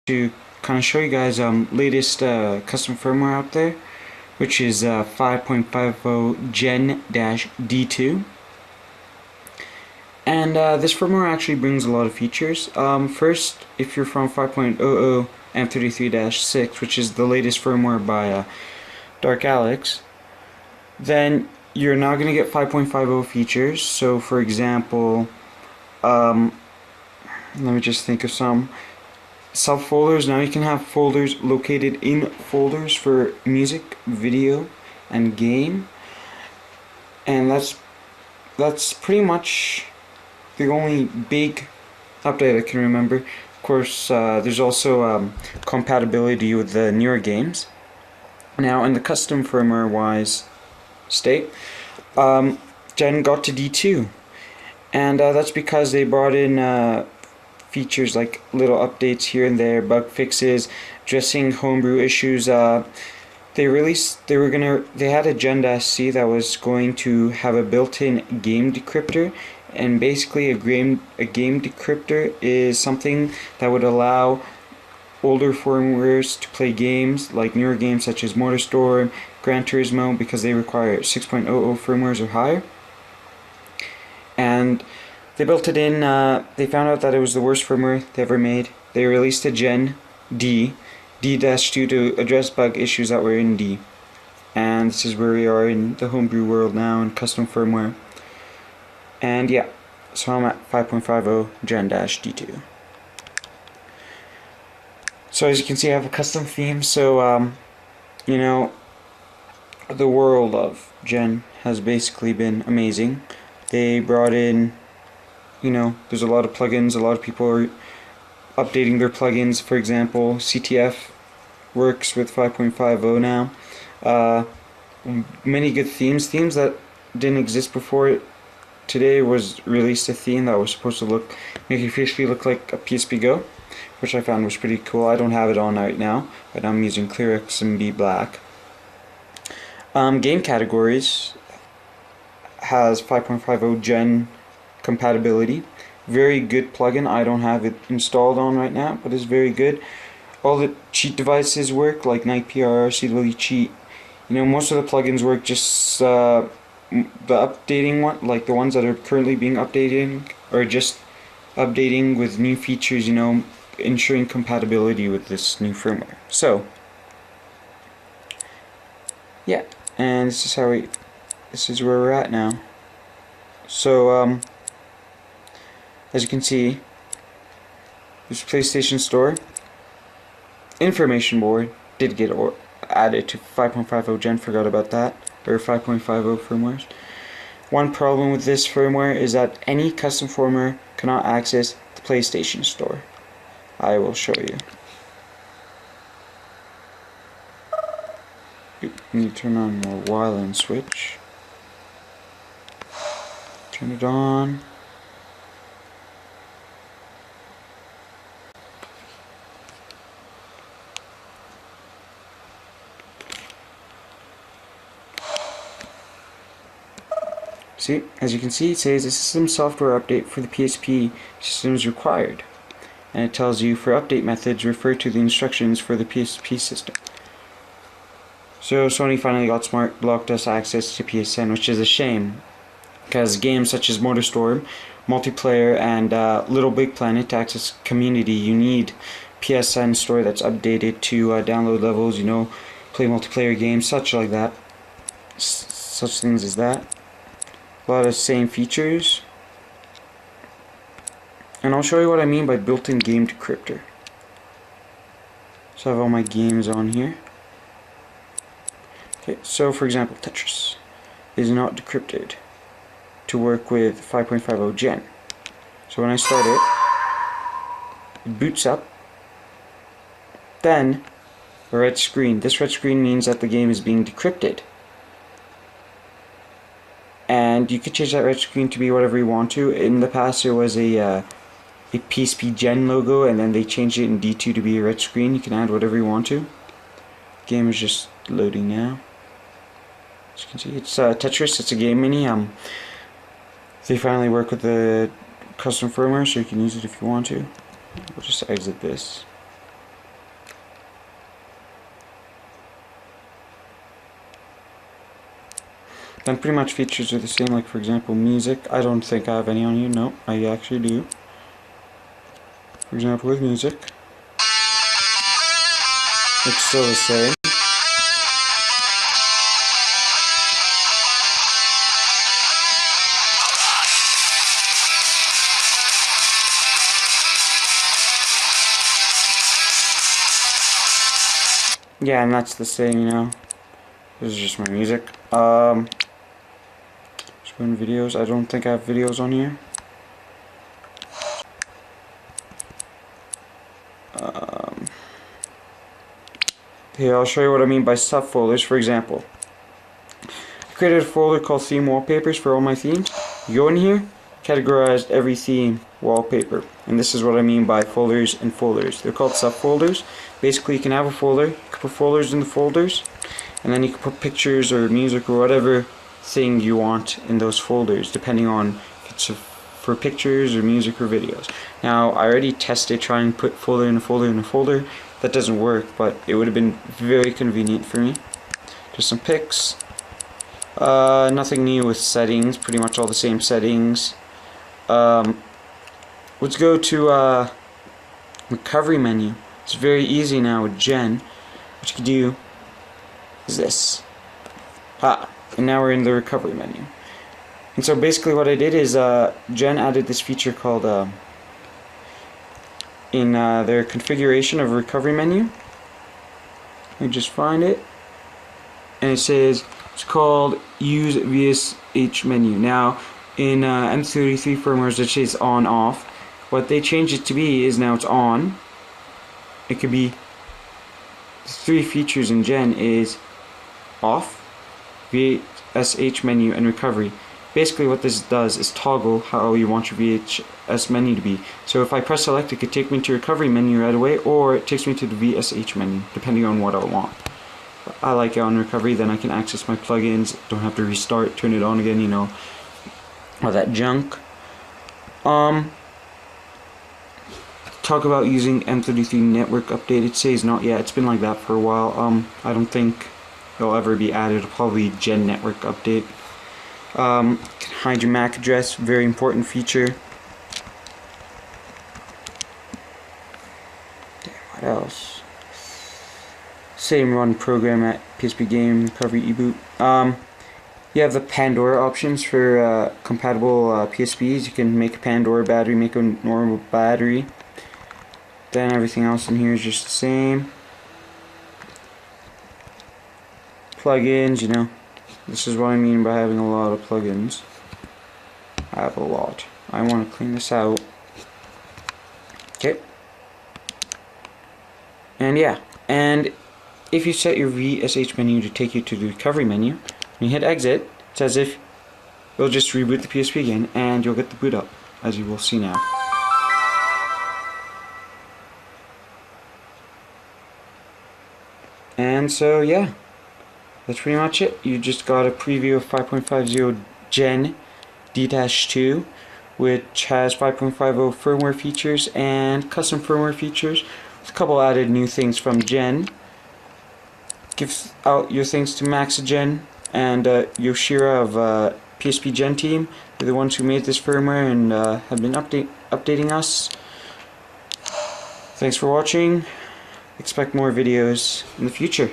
to kind of show you guys latest custom firmware out there, which is 5.50 GEN-D2. And this firmware actually brings a lot of features. First, if you're from 5.00 M33-6, which is the latest firmware by Dark Alex, then you're now going to get 5.50 features. So for example, let me just think of some. Subfolders. Now you can have folders located in folders for music, video, and game, and that's pretty much the only big update I can remember. Of course, there's also compatibility with the newer games. Now, in the custom firmware wise state, Gen got to D2, and that's because they brought in features like little updates here and there, bug fixes, addressing homebrew issues. They had a Gen-D2 that was going to have a built-in game decryptor, and basically a game decryptor is something that would allow older firmwares to play games like newer games such as MotorStorm, Gran Turismo, because they require 6.00 firmwares or higher. And they built it in, they found out that it was the worst firmware they ever made. They released a Gen-D, D-2 to address bug issues that were in D. And this is where we are in the homebrew world now in custom firmware. And yeah, so I'm at 5.50 Gen-D2. So as you can see, I have a custom theme. So, you know, the world of Gen has basically been amazing. They brought in, you know, there's a lot of plugins. A lot of people are updating their plugins. For example, CTF works with 5.50 now. Many good themes that didn't exist before. Today was released a theme that was supposed to make your PSP look like a PSP Go, which I found was pretty cool. I don't have it on right now, but I'm using ClearXMB Black. Game categories has 5.50 Gen compatibility. Very good plugin. I don't have it installed on right now, but it's very good. All the cheat devices work, like NightPR, CW Cheat. You know, most of the plugins work. Just the updating one, like the ones that are currently being updated, or just updating with new features. You know, ensuring compatibility with this new firmware. So, yeah, and this is where we're at now. So, as you can see, there's PlayStation Store. Information board did get added to 5.50 Gen, forgot about that, or 5.50 firmwares. One problem with this firmware is that any custom firmware cannot access the PlayStation Store. I will show you. You need to turn on the Wyland switch. Turn it on. See, as you can see, it says a system software update for the PSP system is required. And it tells you for update methods, refer to the instructions for the PSP system. So Sony finally got smart, blocked us access to PSN, which is a shame, because games such as MotorStorm, multiplayer, and Little Big Planet to access community, you need PSN store that's updated to download levels, you know, play multiplayer games, such like that. Such things as that. A lot of same features. And I'll show you what I mean by built-in game decryptor. So I have all my games on here. Okay, so for example, Tetris is not decrypted to work with 5.50 Gen. So when I start it boots up, then a red screen. This red screen means that the game is being decrypted. And you can change that red screen to be whatever you want to. In the past, there was a PSP Gen logo, and then they changed it in D2 to be a red screen. You can add whatever you want to. Game is just loading now. As you can see, it's Tetris. It's a game mini. They finally work with the custom firmware, so you can use it if you want to. We'll just exit this. Then pretty much features are the same, like for example music. I don't think I have any on here. No, I actually do. For example with music, it's still the same. Yeah, and that's the same, you know. This is just my music. Just go in videos. I don't think I have videos on here. Here, I'll show you what I mean by subfolders. For example, I created a folder called theme wallpapers for all my themes. You go in here, categorized every theme wallpaper, and this is what I mean by folders and folders. They're called subfolders. Basically, you can have a folder, you can put folders in the folders, and then you can put pictures or music or whatever thing you want in those folders, depending on if it's for pictures or music or videos. Now, I already tested trying to put folder in a folder in a folder. That doesn't work, but it would have been very convenient for me. Just some pics. Nothing new with settings, pretty much all the same settings. Let's go to recovery menu. It's very easy now with Gen. What you can do is this. And now we're in the recovery menu. And so basically what I did is Gen added this feature called in their configuration of recovery menu. You just find it, and it says it's called use VSH menu. Now in M33 firmwares it says on off. What they changed it to be is now it's on. It could be the three features in Gen is off, VSH menu, and recovery. Basically what this does is toggle how you want your VHS menu to be. So if I press select, it could take me to recovery menu right away, or it takes me to the VSH menu, depending on what I want. I like it on recovery, then I can access my plugins, don't have to restart, turn it on again, you know, all that junk. Talk about using M33 network update. It says not yet. It's been like that for a while. I don't think it'll ever be added. It'll probably Gen network update. Can hide your MAC address, very important feature. What else? Same run program at PSP game recovery eboot. You have the Pandora options for compatible PSPs. You can make a Pandora battery, make a normal battery. Then everything else in here is just the same. Plugins, you know. This is what I mean by having a lot of plugins. I have a lot. I want to clean this out. Okay. And yeah. And if you set your VSH menu to take you to the recovery menu, when you hit exit, it's as if you'll just reboot the PSP again and you'll get the boot up, as you will see now. And so yeah, that's pretty much it. You just got a preview of 5.50 GEN-D2, which has 5.50 firmware features and custom firmware features, with a couple added new things from Gen. Give out your thanks to Maxigen and Yoshiro of PSP Gen team. They're the ones who made this firmware and have been updating us. Thanks for watching. Expect more videos in the future.